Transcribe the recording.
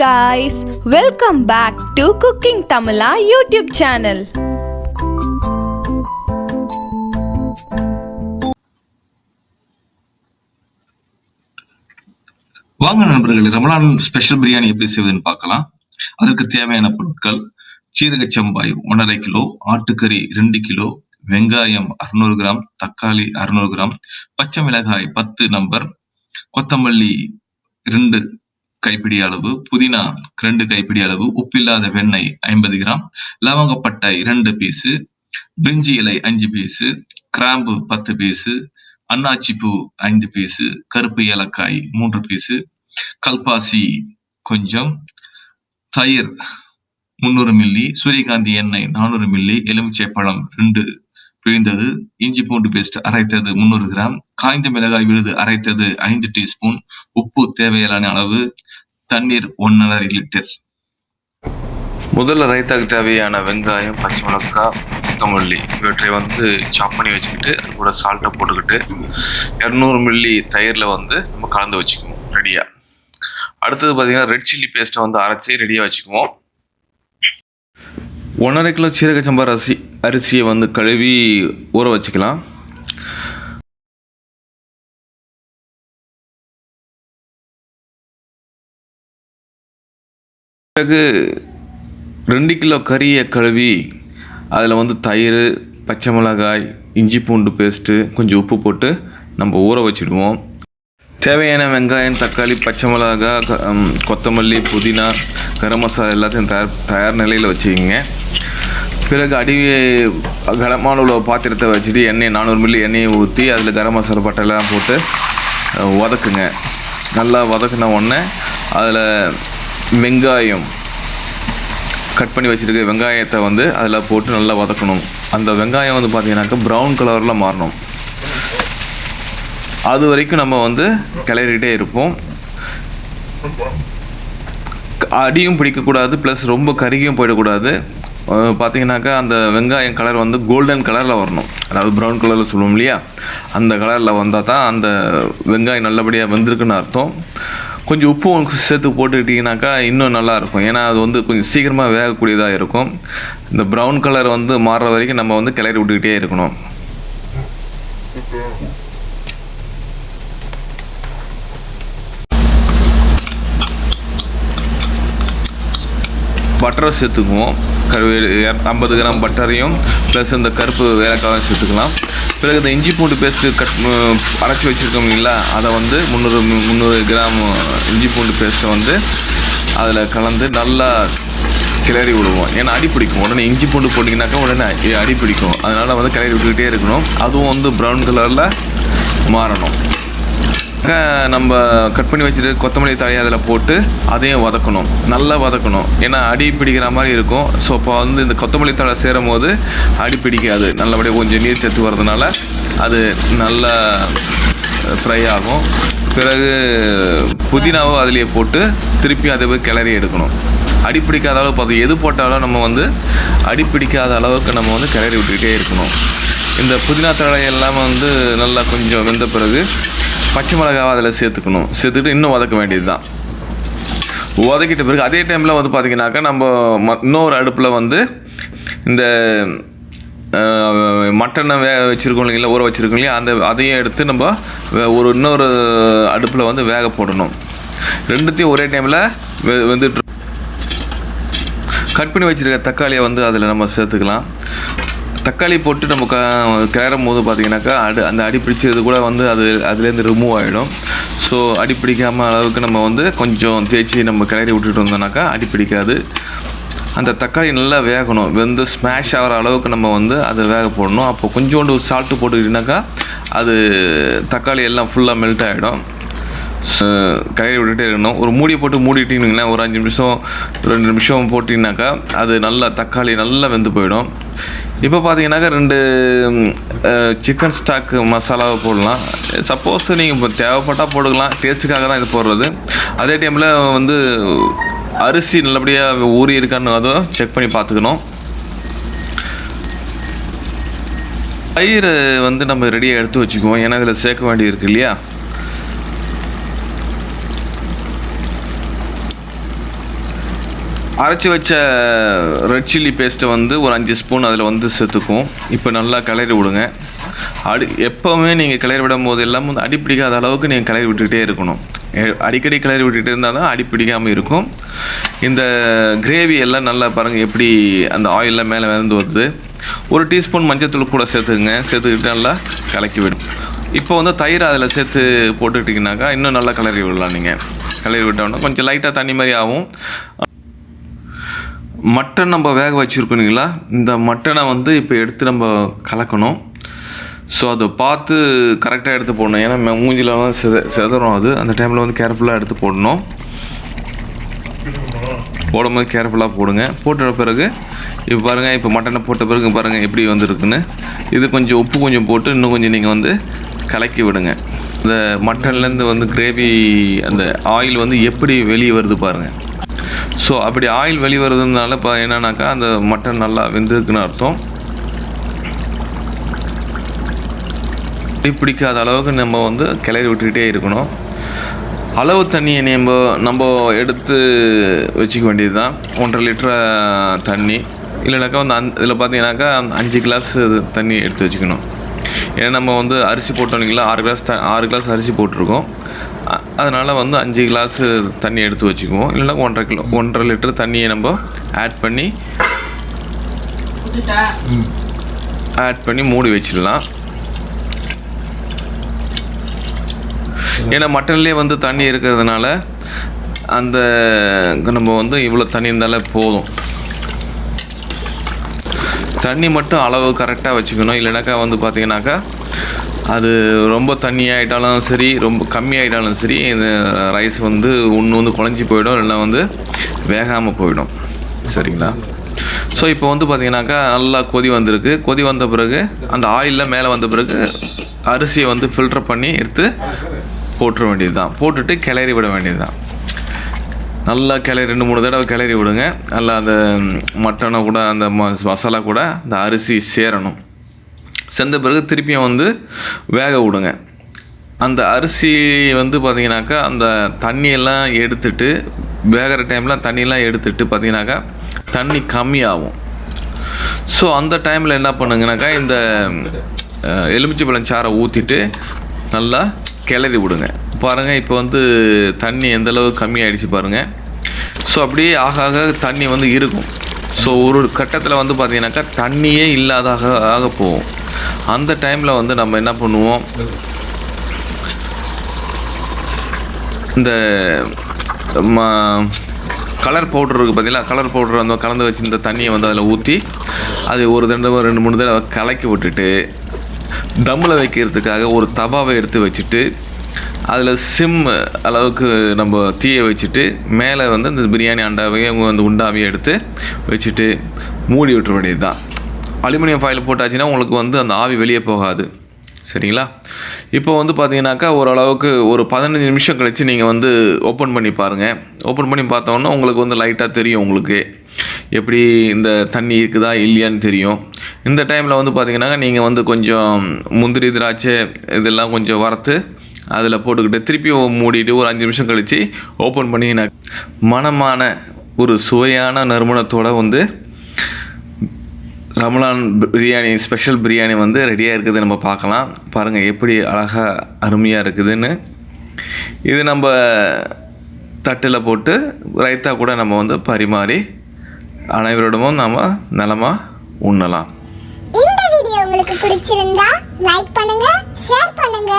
guys, welcome back to Cooking Tamila YouTube channel. வாங்க நண்பர்களே, Ramadan special biryani எப்படி செய்வதுன்னு பார்க்கலாம். அதற்கு தேவையான பொருட்கள்: சீரக சம்பாய் 1.5 கிலோ, ஆட்டுக்கறி 2 கிலோ, வெங்காயம் 600 கிராம், தக்காளி 600 கிராம், பச்சை மிளகாய் 10 நம்பர், கொத்தமல்லி 2 கைப்பிடி அளவு, புதினா 2 கைப்பிடி அளவு, உப்பில்லாத வெண்ணெய் 50 கிராம், லவங்கப்பட்டை 2 பீஸு, பிரிஞ்சி இலை 5 பீஸு, கிராம்பு 10 பீஸு, அன்னாச்சி பூ 5 பீஸு, கருப்பு ஏலக்காய் 3 பீஸு, கல்பாசி கொஞ்சம், தயிர் 300 மில்லி, சூரியகாந்தி எண்ணெய் 400 மில்லி, எலுமிச்சை பழம் 2 பிழிந்தது, இஞ்சி பூண்டு பேஸ்ட் அரைத்தது 300 கிராம், காய்ந்த மிளகாய் விழுது அரைத்தது 5 டீஸ்பூன், உப்பு தேவையான அளவு, தண்ணீர் 1.5 லிட்டர். முதல்ல ரைத்தாக்கு தேவையான வெங்காயம், பச்சை மிளகாய், கொத்தமல்லி இவற்றை சாப் பண்ணி வச்சுக்கிட்டு அது கூட சால்ட்டை போட்டுக்கிட்டு 200 மில்லி தயிரில் நம்ம கலந்து வச்சுக்குவோம் ரெடியாக. அடுத்தது பார்த்தீங்கன்னா ரெட் சில்லி பேஸ்ட்டை அரைச்சி ரெடியாக வச்சுக்குவோம். 1.5 கிலோ சீரக சம்பா அரிசியை கழுவி ஊற வச்சுக்கலாம். பிறகு 2 கிலோ கறியை கழுவி அதில் தயிர், பச்சை மிளகாய், இஞ்சி பூண்டு பேஸ்ட்டு, கொஞ்சம் உப்பு போட்டு நம்ம ஊற வச்சுடுவோம். தேவையான வெங்காயம், தக்காளி, பச்சை மிளகாய், கொத்தமல்லி, புதினா, கரம் மசாலா எல்லாத்தையும் தயார் நிலையில் வச்சுக்கிங்க. பிறகு கனமான உள்ள பாத்திரத்தை வச்சுட்டு 400 மில்லி எண்ணெயை ஊற்றி அதில் கரம் மசாலா பட்டையெல்லாம் போட்டு வதக்குங்க. நல்லா வதக்குன உடனே அதில் வெங்காயம் கட் பண்ணி வச்சுருக்க வெங்காயத்தை அதில் போட்டு நல்லா வதக்கணும். அந்த வெங்காயம் பார்த்தீங்கன்னாக்கா ப்ரௌன் கலரில் மாறணும். அது வரைக்கும் நம்ம கிளறிக்கிட்டே இருப்போம். அடியும் பிடிக்கக்கூடாது, ப்ளஸ் ரொம்ப கருகியும் போயிடக்கூடாது. பார்த்தீங்கன்னாக்கா அந்த வெங்காயம் கலர் கோல்டன் கலரில் வரணும். அதாவது ப்ரௌன் கலரில் சொல்லுவோம் இல்லையா, அந்த கலரில் வந்தால் தான் அந்த வெங்காயம் நல்லபடியாக வெந்திருக்குன்னு அர்த்தம். கொஞ்சம் உப்பு சேர்த்து போட்டுக்கிட்டிங்கனாக்கா இன்னும் நல்லாயிருக்கும். ஏன்னா அது கொஞ்சம் சீக்கிரமாக வேகக்கூடியதாக இருக்கும். இந்த ப்ரௌன் கலர் மாறுற வரைக்கும் நம்ம கிளறி விட்டுக்கிட்டே இருக்கணும். பட்டரை சேர்த்துக்குவோம். 50 கிராம் பட்டரையும் ப்ளஸ் இந்த கருப்பு ஏலக்காயும் சேர்த்துக்கலாம். பிறகு இந்த இஞ்சி பூண்டு பேஸ்ட்டு அரைச்சி வச்சுருக்கோம் இல்லைங்களா, அதை 300 கிராம் இஞ்சி பூண்டு பேஸ்ட்டை அதில் கலந்து நல்லா கிளறி விடுவோம். ஏன்னா அடி பிடிக்கும். உடனே இஞ்சி பூண்டு போட்டிங்கனாக்கா உடனே அடி பிடிக்கும். அதனால் கிளறி விட்டுக்கிட்டே இருக்கணும். அதுவும் ப்ரௌன் கலரில் மாறணும். நம்ம கட் பண்ணி வச்சுட்டு கொத்தமல்லி தழையை அதில் போட்டு அதையும் வதக்கணும், நல்லா வதக்கணும். ஏன்னா அடி பிடிக்கிற மாதிரி இருக்கும். ஸோ இப்போ இந்த கொத்தமல்லி தழை சேரும் போது அடி பிடிக்காது. நல்லபடியாக கொஞ்சம் நீர் சத்து வர்றதுனால அது நல்லா ஃப்ரை ஆகும். பிறகு புதினாவும் அதிலேயே போட்டு திருப்பி அதை போய் கிளறி எடுக்கணும். அடி பிடிக்காத அளவு பார்த்து எது போட்டாலும் நம்ம அடி பிடிக்காத அளவுக்கு நம்ம கிளறி விட்டுக்கிட்டே இருக்கணும். இந்த புதினா தழை எல்லாம் நல்லா கொஞ்சம் வெந்த பிறகு பச்சை மிளகாவை அதில் சேர்த்துக்கிட்டு இன்னும் வதக்க வேண்டியது தான். வதக்கிட்ட பிறகு அதே டைமில் பார்த்திங்கனாக்கா நம்ம இன்னொரு அடுப்பில் இந்த மட்டனை வச்சுருக்கோம் இல்லைங்களா, ஊற வச்சுருக்கோம் இல்லையா, அதையும் எடுத்து நம்ம இன்னொரு அடுப்பில் வேக போடணும். ரெண்டுத்தையும் ஒரே டைமில் வெந்துட்டு கட் பண்ணி வச்சுருக்க தக்காளியை அதில் நம்ம சேர்த்துக்கலாம். தக்காளி போட்டு நம்ம கிளறும் போது பார்த்திங்கனாக்கா அந்த அடி பிடிச்சது கூட அதுலேருந்து ரிமூவ் ஆகிடும். ஸோ அடி பிடிக்காமல் அளவுக்கு நம்ம கொஞ்சம் தேய்ச்சி நம்ம கிளறி விட்டுட்டு வந்தோம்னாக்கா அடி பிடிக்காது. அந்த தக்காளி நல்லா வேகணும். ஸ்மாஷ் ஆகிற அளவுக்கு நம்ம அதை வேக போடணும். அப்போ கொஞ்சோண்டு சால்ட்டு போட்டுக்கிட்டிங்கனாக்கா அது தக்காளி எல்லாம் ஃபுல்லாக மெல்ட் ஆகிடும். கிளறி விட்டுகிட்டே இருக்கணும். ஒரு மூடியை போட்டு மூடிட்டிங்கன்னா ஒரு 5 நிமிஷம் 2 நிமிஷம் போட்டிங்கனாக்கா அது நல்லா தக்காளி நல்லா வெந்து போயிடும். இப்போ பார்த்தீங்கன்னாக்கா 2 சிக்கன் ஸ்டாக் மசாலாவை போடலாம். சப்போஸ் நீங்கள் இப்போ தேவைப்பட்டால் போட்டுக்கலாம், டேஸ்ட்டுக்காக தான் இது போடுறது. அதே டைமில் அரிசி நல்லபடியாக ஊறி இருக்கான்னு அதை செக் பண்ணி பார்த்துக்கணும். தயிர் நம்ம ரெடியாக எடுத்து வச்சுக்குவோம். ஏன்னா இதில் சேர்க்க வேண்டியது இருக்குது இல்லையா. அரைச்சி வச்ச ரெட் சில்லி பேஸ்ட்டை வந்து ஒரு 5 ஸ்பூன் அதில் வந்து சேர்த்துக்கும். இப்போ நல்லா கிளறி விடுங்க. எப்போவுமே நீங்கள் கிளறி விடும் போது எல்லாம் வந்து அடிப்பிடிக்காத அளவுக்கு நீங்கள் கிளறி விட்டுக்கிட்டே இருக்கணும். அடிக்கடி கிளறி விட்டுக்கிட்டே இருந்தால் தான் அடிப்பிடிக்காமல் இருக்கும். இந்த கிரேவி எல்லாம் நல்லா பாருங்கள் எப்படி அந்த ஆயிலெலாம் மேலே விழுந்து வருது. ஒரு டீஸ்பூன் மஞ்சத்தூள் கூட சேர்த்துக்குங்க. சேர்த்துக்கிட்டு நல்லா கலக்கி விடும். இப்போ வந்து தயிர் அதில் சேர்த்து போட்டுக்கிட்டிங்கனாக்கா இன்னும் நல்லா கிளறி விடலாம். நீங்கள் கிளறி விட்டோன்னா கொஞ்சம் லைட்டாக தண்ணி மாதிரி ஆகும். மட்டன் நம்ம வேக வச்சுருக்கோங்களா, இந்த மட்டனை வந்து இப்போ எடுத்து நம்ம கலக்கணும். ஸோ அதை பார்த்து கரெக்டாக எடுத்து போடணும். ஏன்னா மூஞ்சில் வந்து செதறும். அது அந்த டைமில் வந்து கேர்ஃபுல்லாக எடுத்து போடணும். போடும்போது கேர்ஃபுல்லாக போடுங்க. போட்ட பிறகு இப்போ பாருங்கள், இப்போ மட்டனை போட்ட பிறகு பாருங்கள் எப்படி வந்துருக்குன்னு. இது கொஞ்சம் உப்பு கொஞ்சம் போட்டு இன்னும் கொஞ்சம் நீங்கள் வந்து கலக்கி விடுங்க. இந்த மட்டன்லேருந்து வந்து கிரேவி அந்த ஆயில் வந்து எப்படி வெளியே வருது பாருங்கள். ஸோ அப்படி ஆயில் வெளியே வருதுனால இப்போ என்னன்னாக்கா அந்த மட்டன் நல்லா வெந்திருக்குன்னு அர்த்தம். பிடிக்காத அளவுக்கு நம்ம வந்து கிளறி விட்டுக்கிட்டே இருக்கணும். அளவு தண்ணியை நம்ம எடுத்து வச்சுக்க வேண்டியது தான். 1.5 லிட்டர் தண்ணி இல்லைனாக்கா வந்து இதில் பார்த்தீங்கன்னாக்கா 5 கிளாஸ் தண்ணி எடுத்து வச்சுக்கணும். ஏன்னா நம்ம வந்து அரிசி போட்டோம் இல்லைங்களா, 6 கிளாஸ் அரிசி போட்டிருக்கோம். அதனால் வந்து 5 கிளாஸ் தண்ணி எடுத்து வச்சுக்குவோம். இல்லைனா 1.5 லிட்டர் தண்ணியை நம்ம ஆட் பண்ணி மூடி வச்சிடலாம். ஏன்னா மட்டன்லேயே வந்து தண்ணி இருக்கிறதுனால அந்த நம்ம வந்து இவ்வளோ தண்ணி இருந்தாலே போதும். தண்ணி மட்டும் அளவு கரெக்டாக வச்சுக்கணும். இல்லைனாக்கா வந்து பார்த்திங்கனாக்கா அது ரொம்ப தண்ணி ஆகிட்டாலும் சரி, ரொம்ப கம்மியாகிட்டாலும் சரி, இந்த ரைஸ் வந்து ஒன்று குழஞ்சி போயிடும், இல்லைனா வந்து வேகாமல் போயிடும். சரிங்களா? ஸோ இப்போ வந்து பார்த்திங்கனாக்கா நல்லா கொதி வந்திருக்கு. கொதி வந்த பிறகு அந்த ஆயிலில் மேலே வந்த பிறகு அரிசியை வந்து ஃபில்டர் பண்ணி எடுத்து போட்டுற வேண்டியது தான். போட்டுட்டு கிளறி விட வேண்டியது தான். நல்லா 2-3 தடவை கிளறி விடுங்க. நல்லா அந்த மட்டனை கூட அந்த மசாலா கூட அந்த அரிசி சேரணும். செஞ்ச பிறகு திருப்பியும் வந்து வேக விடுங்க. அந்த அரிசி வந்து பார்த்திங்கனாக்கா அந்த தண்ணியெல்லாம் எடுத்துட்டு வேகிற டைமில் தண்ணியெல்லாம் எடுத்துட்டு பார்த்திங்கனாக்கா தண்ணி கம்மியாகும். ஸோ அந்த டைமில் என்ன பண்ணுங்கனாக்கா இந்த எலுமிச்சைப்பழம் சாறை ஊற்றிட்டு நல்லா கிளறி விடுங்க. பாருங்கள் இப்போ வந்து தண்ணி எந்தளவு கம்மியாகிடுச்சு பாருங்கள். ஸோ அப்படியே ஆக தண்ணி வந்து இருக்கும். ஸோ ஒரு கட்டத்தில் வந்து பார்த்திங்கனாக்கா தண்ணியே இல்லாத போகும். அந்த டைமில் வந்து நம்ம என்ன பண்ணுவோம், இந்த கலர் பவுட்ரு இருக்குது பார்த்தீங்களா, கலர் பவுட்ரு அந்த கலந்து வச்சு இந்த தண்ணியை வந்து அதில் ஊற்றி அது ஒரு தடவை 2-3 தடவை கலக்கி விட்டுட்டு தம்மில் வைக்கிறதுக்காக ஒரு தவாவை எடுத்து வச்சுட்டு அதில் சிம் அளவுக்கு நம்ம தீயை வச்சுட்டு மேலே வந்து இந்த பிரியாணி அண்டாவையும் அந்த உண்டாவையும் எடுத்து வச்சுட்டு மூடி விட்டுற வேண்டியது தான். அலுமினியம் ஃபாயில் போட்டாச்சுன்னா உங்களுக்கு வந்து அந்த ஆவி வெளியே போகாது. சரிங்களா? இப்போ வந்து பார்த்தீங்கன்னாக்கா ஓரளவுக்கு ஒரு 15 நிமிஷம் கழித்து நீங்கள் வந்து ஓப்பன் பண்ணி பாருங்கள். ஓப்பன் பண்ணி பார்த்தோன்னா உங்களுக்கு வந்து லைட்டாக தெரியும். உங்களுக்கு எப்படி இந்த தண்ணி இருக்குதா இல்லையான்னு தெரியும். இந்த டைமில் வந்து பார்த்தீங்கன்னாக்கா நீங்கள் வந்து கொஞ்சம் முந்திரி திராட்சை இதெல்லாம் கொஞ்சம் வறுத்து அதில் போட்டுக்கிட்டு திருப்பி மூடிட்டு ஒரு 5 நிமிஷம் கழித்து ஓப்பன் பண்ணிங்கன்னா மணமான ஒரு சுவையான நறுமணத்தோடு வந்து ரமலான் பிரியாணி ஸ்பெஷல் பிரியாணி வந்து ரெடியாக இருக்குது. நம்ம பார்க்கலாம். பாருங்கள் எப்படி அழகாக அருமையாக இருக்குதுன்னு. இது நம்ம தட்டில் போட்டு ரைத்தா கூட நம்ம வந்து பரிமாறி அனைவரோடமும் நம்ம நலமாக உண்ணலாம். இந்த வீடியோ உங்களுக்கு பிடிச்சிருந்தா லைக் பண்ணுங்க, ஷேர் பண்ணுங்க,